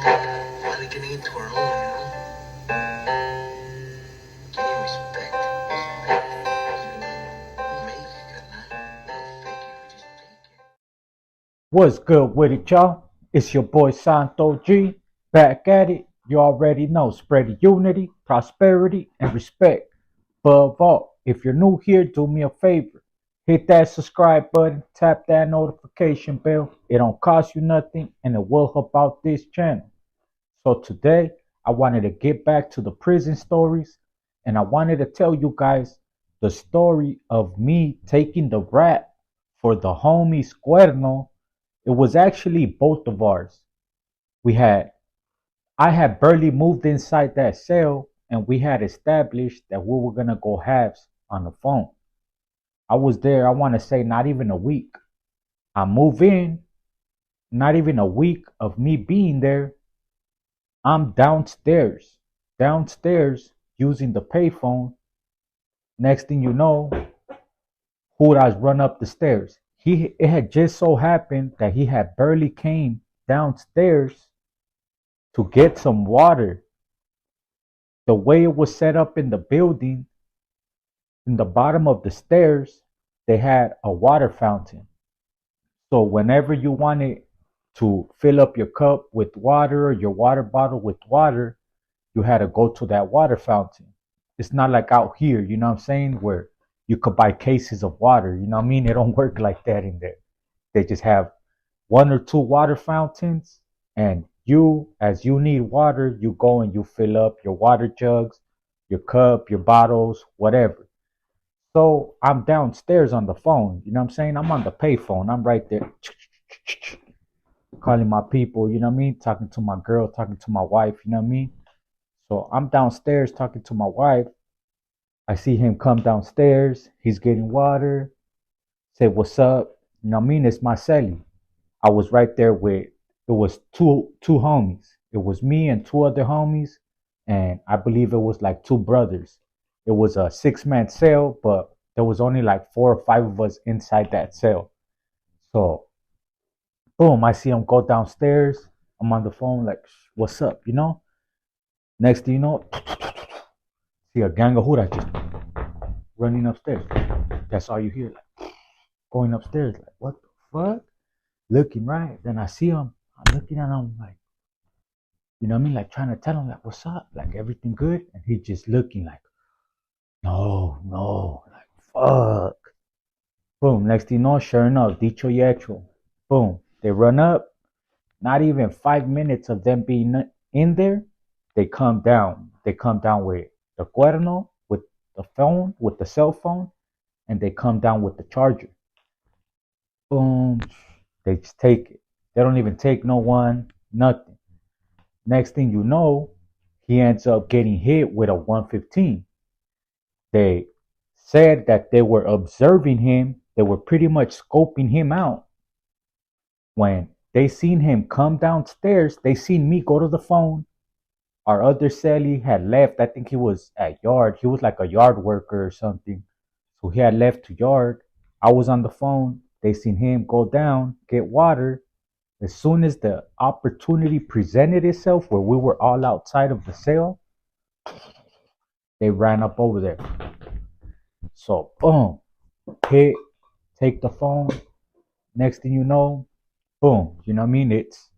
finally getting into our own, Getting respect. You make it, not fake it, we just take it. What's good with it, y'all? It's your boy Santo G, back at it. You already know, spread unity, prosperity, and respect. Above all, if you're new here, do me a favor. Hit that subscribe button, tap that notification bell. It don't cost you nothing, and it will help out this channel. So today, I wanted to get back to the prison stories, and I wanted to tell you guys the story of me taking the rap for the homies Cuerno. It was actually both of ours. We had I had barely moved inside that cell, and we had established that we were gonna go halves on the phone. I was there, I wanna say not even a week. I move in, not even a week of me being there. I'm downstairs using the payphone. Next thing you know, Juras run up the stairs. It had just so happened that he had barely came downstairs to get some water. The way it was set up in the building, in the bottom of the stairs, they had a water fountain. So whenever you wanted to fill up your cup with water or your water bottle with water, you had to go to that water fountain. It's not like out here, you know what I'm saying, where you could buy cases of water. You know what I mean? It don't work like that in there. They just have one or two water fountains, and as you need water, you go and you fill up your water jugs, your cup, your bottles, whatever. So I'm downstairs on the phone, you know what I'm saying? I'm on the pay phone. I'm right there calling my people, you know what I mean? Talking to my girl, talking to my wife, you know what I mean? So I'm downstairs talking to my wife. I see him come downstairs. He's getting water. Say, what's up? You know what I mean? It's my celly. I was right there with, it was two homies. It was me and two other homies. And I believe it was like two brothers. It was a 6-man cell, but there was only like 4 or 5 of us inside that cell. So, boom, I see him go downstairs. I'm on the phone, like, what's up, you know? Next thing you know, see a gang of huras just running upstairs. That's all you hear, like, going upstairs. Like, what the fuck? Looking right. Then I see him. I'm looking at him like, you know what I mean? Like trying to tell him, like, what's up? Like, everything good? And he's just looking like, no, like, fuck. Boom. Next thing you know, sure enough, dicho y hecho. Boom. They run up. Not even 5 minutes of them being in there, they come down. They come down with the cuerno, with the phone, with the cell phone, and they come down with the charger. Boom. They just take it. They don't even take no one, nothing. Next thing you know, he ends up getting hit with a 115. They said that they were observing him. They were pretty much scoping him out. When they seen him come downstairs, they seen me go to the phone. Our other celly had left. I think he was at yard. He was like a yard worker or something. So he had left to yard. I was on the phone. They seen him go down, get water. As soon as the opportunity presented itself where we were all outside of the cell, they ran up over there. So boom, hit, take the phone. Next thing you know, boom, you know what I mean? It's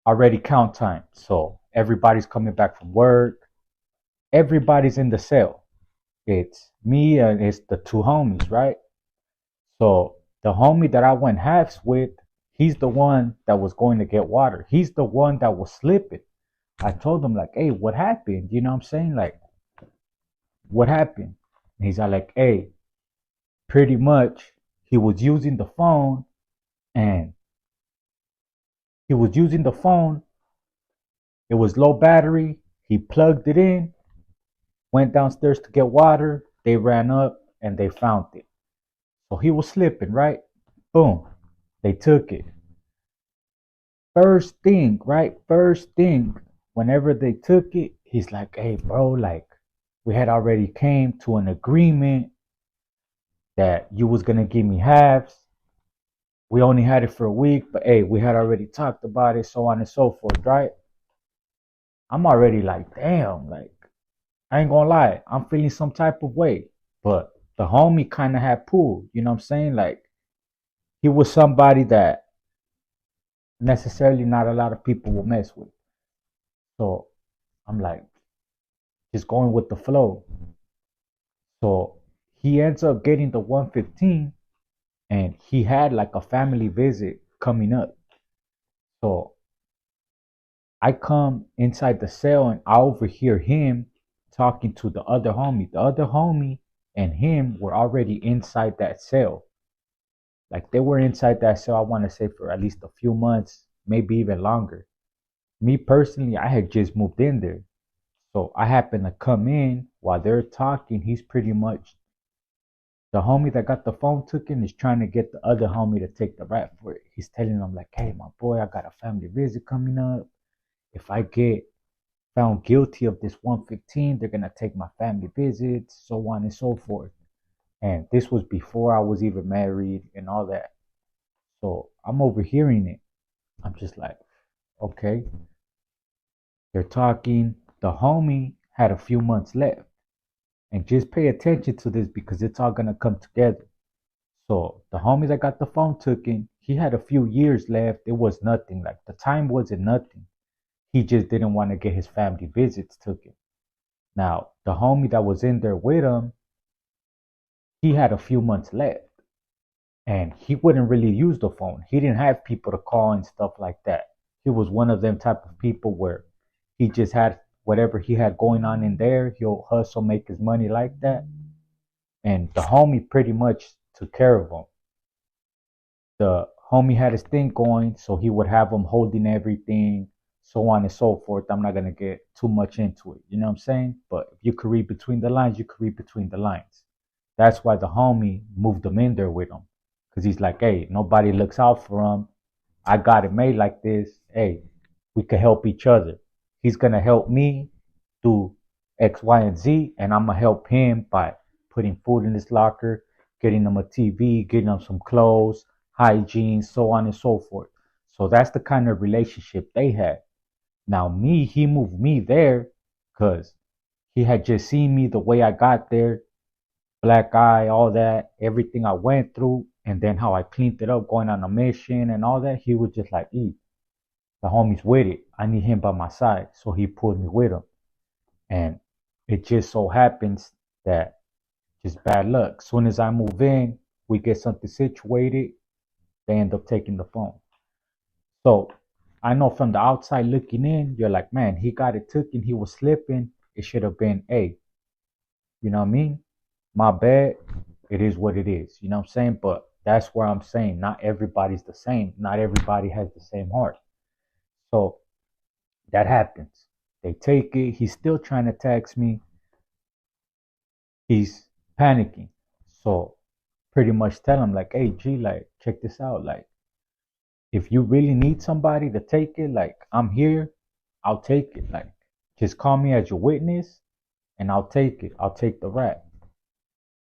already count time. So everybody's coming back from work. Everybody's in the cell. It's me and it's the two homies, right? So the homie that I went halves with, he's the one that was going to get water. He's the one that was slipping. I told him, like, hey, what happened? You know what I'm saying? Like, what happened? And he's like, hey, pretty much he was using the phone, and he was using the phone. It was low battery. He plugged it in, went downstairs to get water. They ran up and they found it. So he was slipping, right? Boom. They took it. First thing, right? First thing, whenever they took it, he's like, hey, bro, like, we had already came to an agreement that you was going to give me halves. We only had it for a week, but hey, we had already talked about it, so on and so forth, right? I'm already like, damn, like, I ain't gonna lie, I'm feeling some type of way. But the homie kind of had pulled, you know what I'm saying? Like, he was somebody that necessarily not a lot of people will mess with. So I'm like, just going with the flow. So he ends up getting the 115, and he had like a family visit coming up. So I come inside the cell and I overhear him talking to the other homie. The other homie and him were already inside that cell. Like they were inside that cell, I want to say for at least a few months, maybe even longer. Me personally, I had just moved in there. So I happened to come in while they're talking. He's pretty much the homie that got the phone taken is trying to get the other homie to take the rap for it. He's telling him like, "Hey, my boy, I got a family visit coming up. If I get found guilty of this 115, they're gonna take my family visits, so on and so forth." And this was before I was even married and all that. So I'm overhearing it. I'm just like, okay. They're talking. The homie had a few months left. And just pay attention to this because it's all gonna come together. So the homie that got the phone taken, he had a few years left. It was nothing. Like the time wasn't nothing. He just didn't want to get his family visits taken. Now, the homie that was in there with him, he had a few months left. And he wouldn't really use the phone. He didn't have people to call and stuff like that. He was one of them type of people where he just had whatever he had going on in there, he'll hustle, make his money like that. And the homie pretty much took care of him. The homie had his thing going, so he would have him holding everything, so on and so forth. I'm not gonna get too much into it, you know what I'm saying? But if you could read between the lines, you could read between the lines. That's why the homie moved him in there with him, because he's like, hey, nobody looks out for him. I got it made like this. Hey, we can help each other. He's gonna help me do X, Y, and Z, and I'm gonna help him by putting food in his locker, getting him a TV, getting him some clothes, hygiene, so on and so forth. So that's the kind of relationship they had. Now he moved me there because he had just seen me the way I got there, black eye, all that, everything I went through, and then how I cleaned it up, going on a mission and all that. He was just like, the homie's with it. I need him by my side. So he pulled me with him. And it just so happens that just bad luck. Soon as I move in, we get something situated, they end up taking the phone. So I know from the outside looking in, you're like, man, he got it taken. He was slipping. It should have been, hey, you know what I mean? My bad. It is what it is. You know what I'm saying? But that's where I'm saying not everybody's the same. Not everybody has the same heart. So that happens. They take it. He's still trying to text me. He's panicking. So pretty much tell him like, hey, G, like, check this out. Like, if you really need somebody to take it, like, I'm here. I'll take it. Like, just call me as your witness and I'll take it. I'll take the rap.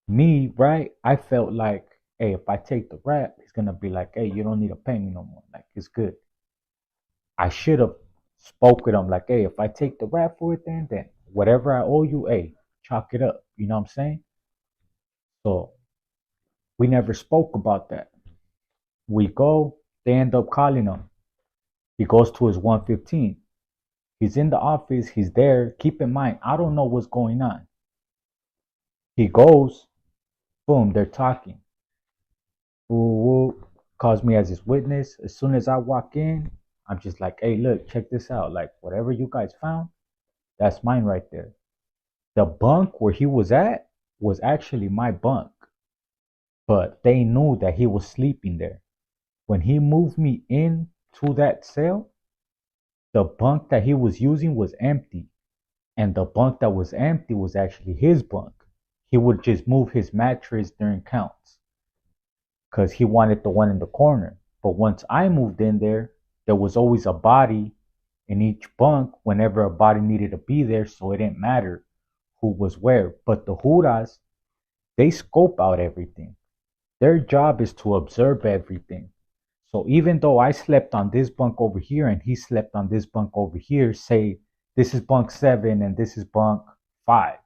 Me, right? I felt like, hey, if I take the rap, he's gonna be like, hey, you don't need to pay me no more. Like, it's good. I should have spoke with him like, hey, if I take the rap for it, then whatever I owe you, hey, chalk it up. You know what I'm saying? So we never spoke about that. We go, they end up calling him. He goes to his 115. He's in the office, he's there. Keep in mind, I don't know what's going on. He goes, boom, they're talking. Woo, calls me as his witness. As soon as I walk in, I'm just like, hey, look, check this out. Like, whatever you guys found, that's mine right there. The bunk where he was at was actually my bunk, but they knew that he was sleeping there. When he moved me in to that cell, the bunk that he was using was empty, and the bunk that was empty was actually his bunk. He would just move his mattress during counts because he wanted the one in the corner. But once I moved in there was always a body in each bunk whenever a body needed to be there, so it didn't matter who was where. But the Huras, they scope out everything. Their job is to observe everything. So even though I slept on this bunk over here and he slept on this bunk over here, say this is bunk 7 and this is bunk 5.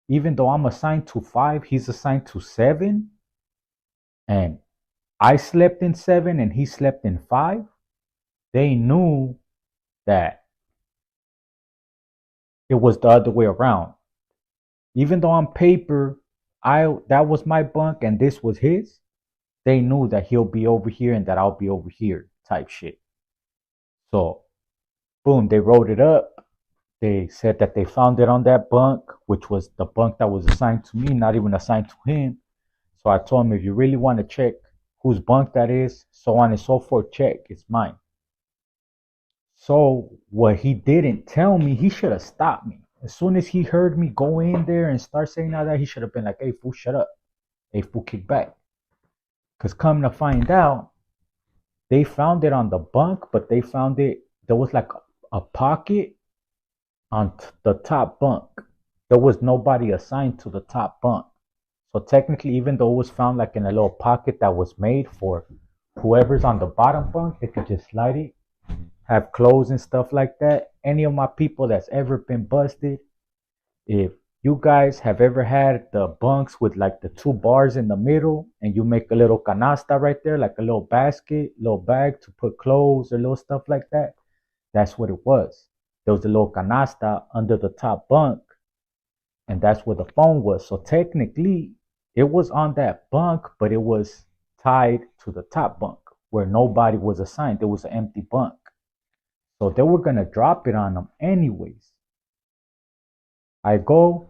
Even though I'm assigned to 5, he's assigned to 7, and I slept in 7 and he slept in 5. They knew that it was the other way around. Even though on paper, that was my bunk and this was his, they knew that he'll be over here and that I'll be over here type shit. So, boom, they wrote it up. They said that they found it on that bunk, which was the bunk that was assigned to me, not even assigned to him. So I told him, if you really want to check whose bunk that is, so on and so forth, check, it's mine. So what he didn't tell me, he should have stopped me. As soon as he heard me go in there and start saying all that, he should have been like, hey, fool, shut up. Hey, fool, kick back. Because come to find out, they found it on the bunk, but they found it, there was like a pocket on the top bunk. There was nobody assigned to the top bunk. So technically, even though it was found like in a little pocket that was made for whoever's on the bottom bunk, they could just slide it, have clothes and stuff like that. Any of my people that's ever been busted, if you guys have ever had the bunks with like the 2 bars in the middle and you make a little canasta right there, like a little basket, little bag to put clothes or little stuff like that, that's what it was. There was a little canasta under the top bunk, and that's where the phone was. So technically, it was on that bunk, but it was tied to the top bunk where nobody was assigned. It was an empty bunk. So they were going to drop it on them anyways. I go,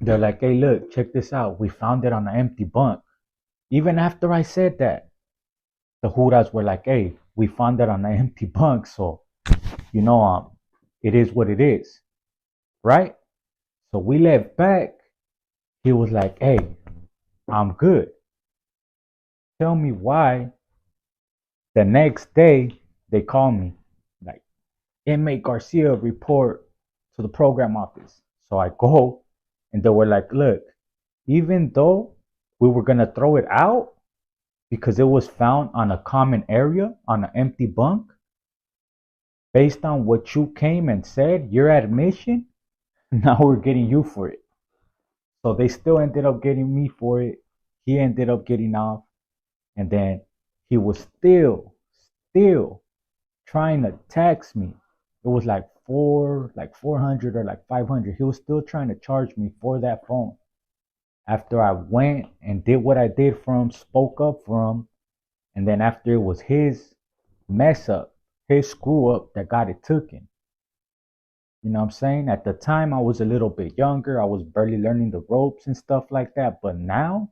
they're like, hey, look, check this out. We found it on an empty bunk. Even after I said that, the Juras were like, hey, we found it on an empty bunk. So, it is what it is, right? So we left back. He was like, hey, I'm good. Tell me why the next day they call me, like, inmate Garcia, report to the program office. So I go, and they were like, look, even though we were going to throw it out because it was found on a common area, on an empty bunk, based on what you came and said, your admission, now we're getting you for it. So they still ended up getting me for it. He ended up getting off. And then he was still trying to tax me. It was like 400 or like 500. He was still trying to charge me for that phone. After I went and did what I did for him, spoke up for him. And then after it was his mess up, his screw up that got it taken. You know what I'm saying? At the time, I was a little bit younger. I was barely learning the ropes and stuff like that. But now,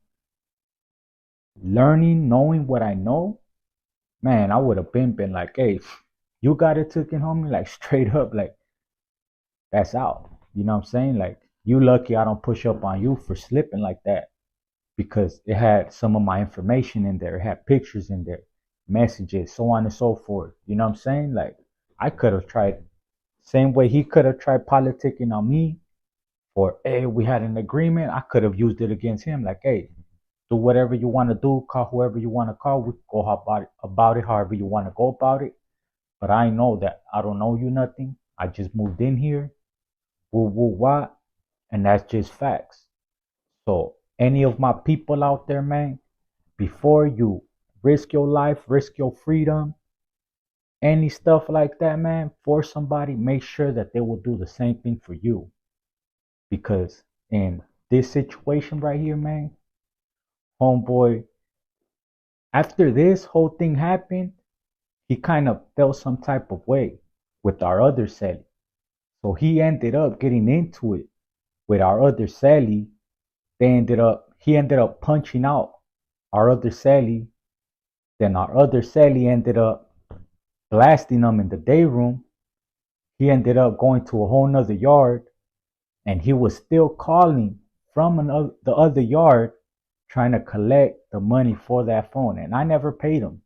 knowing what I know, man, I would have been like, hey, you got it taken, homie? Like, straight up, like, that's out. You know what I'm saying? Like, you lucky I don't push up on you for slipping like that. Because it had some of my information in there. It had pictures in there, messages, so on and so forth. You know what I'm saying? Like, I could have tried, same way he could have tried politicking on me. Or, hey, we had an agreement. I could have used it against him. Like, hey, do whatever you want to do. Call whoever you want to call. We go about it however you want to go about it. But I know that I don't know you nothing. I just moved in here. Woo, woo, what? And that's just facts. So, any of my people out there, man, before you risk your life, risk your freedom, any stuff like that, man, for somebody, make sure that they will do the same thing for you. Because in this situation right here, man, homeboy, after this whole thing happened, he kind of felt some type of way with our other celly. So he ended up getting into it with our other celly. He ended up punching out our other celly. Then our other celly ended up blasting him in the day room. He ended up going to a whole nother yard, and he was still calling from the other yard trying to collect the money for that phone. And I never paid him.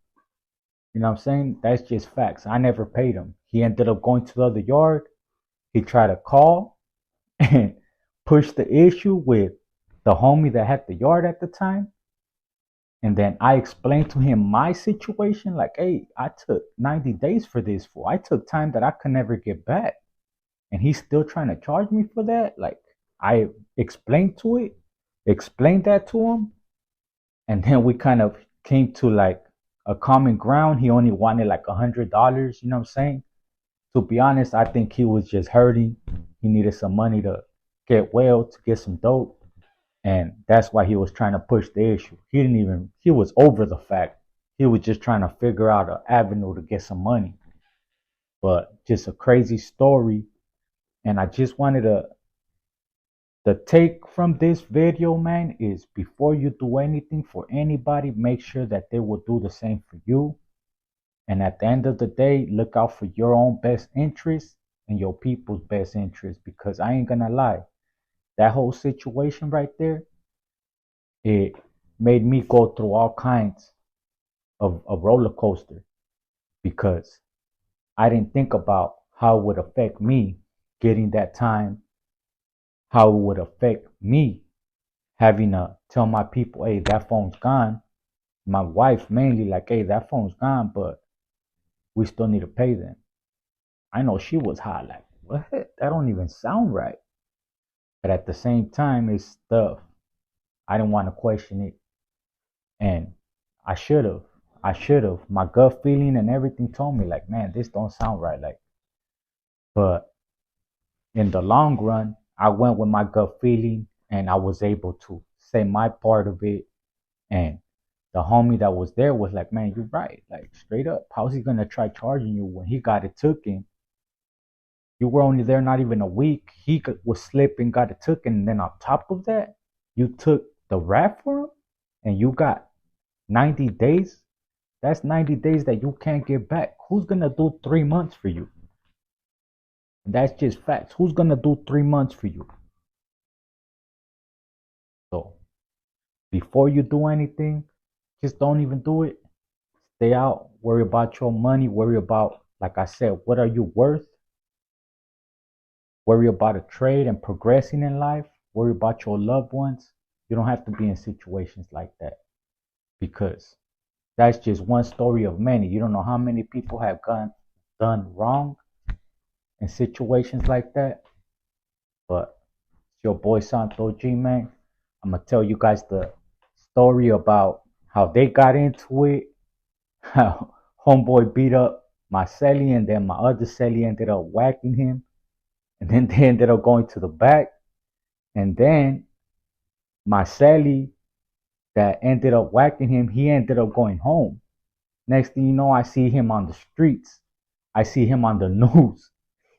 You know what I'm saying? That's just facts. I never paid him. He ended up going to the other yard. He tried to call and push the issue with the homie that had the yard at the time. And then I explained to him my situation. Like, hey, I took 90 days for this fool. I took time that I could never get back. and he's still trying to charge me for that. Like, I explained that to him, and then we kind of came to like a common ground. He only wanted like $100. You know what I'm saying? To be honest, I think he was just hurting. He needed some money to get well, to get some dope. And that's why he was trying to push the issue. He was over the fact. He was just trying to figure out an avenue to get some money. But just a crazy story. And I just wanted the take from this video, man, is before you do anything for anybody, make sure that they will do the same for you. And at the end of the day, look out for your own best interest and your people's best interest. Because I ain't gonna lie, that whole situation right there, it made me go through all kinds of a roller coaster, because I didn't think about how it would affect me getting that time, how it would affect me having to tell my people, hey, that phone's gone. My wife mainly, like, hey, that phone's gone, but we still need to pay them. I know she was hot, like, what? That don't even sound right. But at the same time, it's stuff. I didn't want to question it. And I should have. My gut feeling and everything told me, like, man, this don't sound right. Like, but in the long run, I went with my gut feeling, and I was able to say my part of it. And the homie that was there was like, man, you're right. Like, straight up, how's he gonna try charging you when he got it taken? You were only there not even a week. He was slipping, got it taken, and then on top of that, you took the rap for him, and you got 90 days. That's 90 days that you can't get back. Who's gonna do 3 months for you? That's just facts. Who's gonna do 3 months for you? So before you do anything, just don't even do it. Stay out. Worry about your money. Worry about, like I said, what are you worth? Worry about a trade and progressing in life. Worry about your loved ones. You don't have to be in situations like that, because that's just one story of many. You don't know how many people have done wrong in situations like that. But it's your boy Santo G, man. I'm gonna tell you guys the story about how they got into it, how homeboy beat up my celly, and then my other celly ended up whacking him, and then they ended up going to the back, and then my celly that ended up whacking him, he ended up going home. Next thing you know, I see him on the streets. I see him on the news.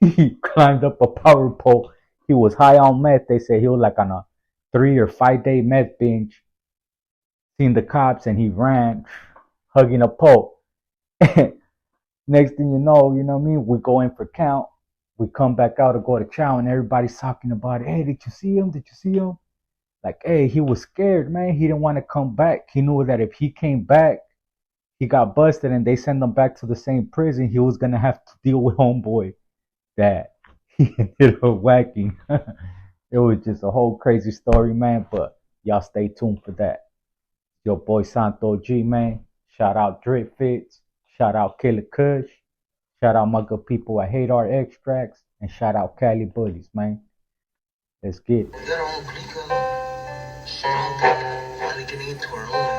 He climbed up a power pole. He was high on meth. They said he was like on a 3 or 5 day meth binge. Seen the cops and he ran, hugging a pole. Next thing you know what I mean? We go in for count. We come back out to go to chow, and everybody's talking about it. Hey, did you see him? Did you see him? Like, hey, he was scared, man. He didn't want to come back. He knew that if he came back, he got busted and they send him back to the same prison, he was gonna have to deal with homeboy that he ended up whacking. It was just a whole crazy story, man. But y'all stay tuned for that. Your boy Santo G, man. Shout out Drip Fits. Shout out Killer Kush. Shout out my good people at Hate Art Extracts. And shout out Cali Bullies, man. Let's get it. We got our own clique, strong people, finally getting into our own.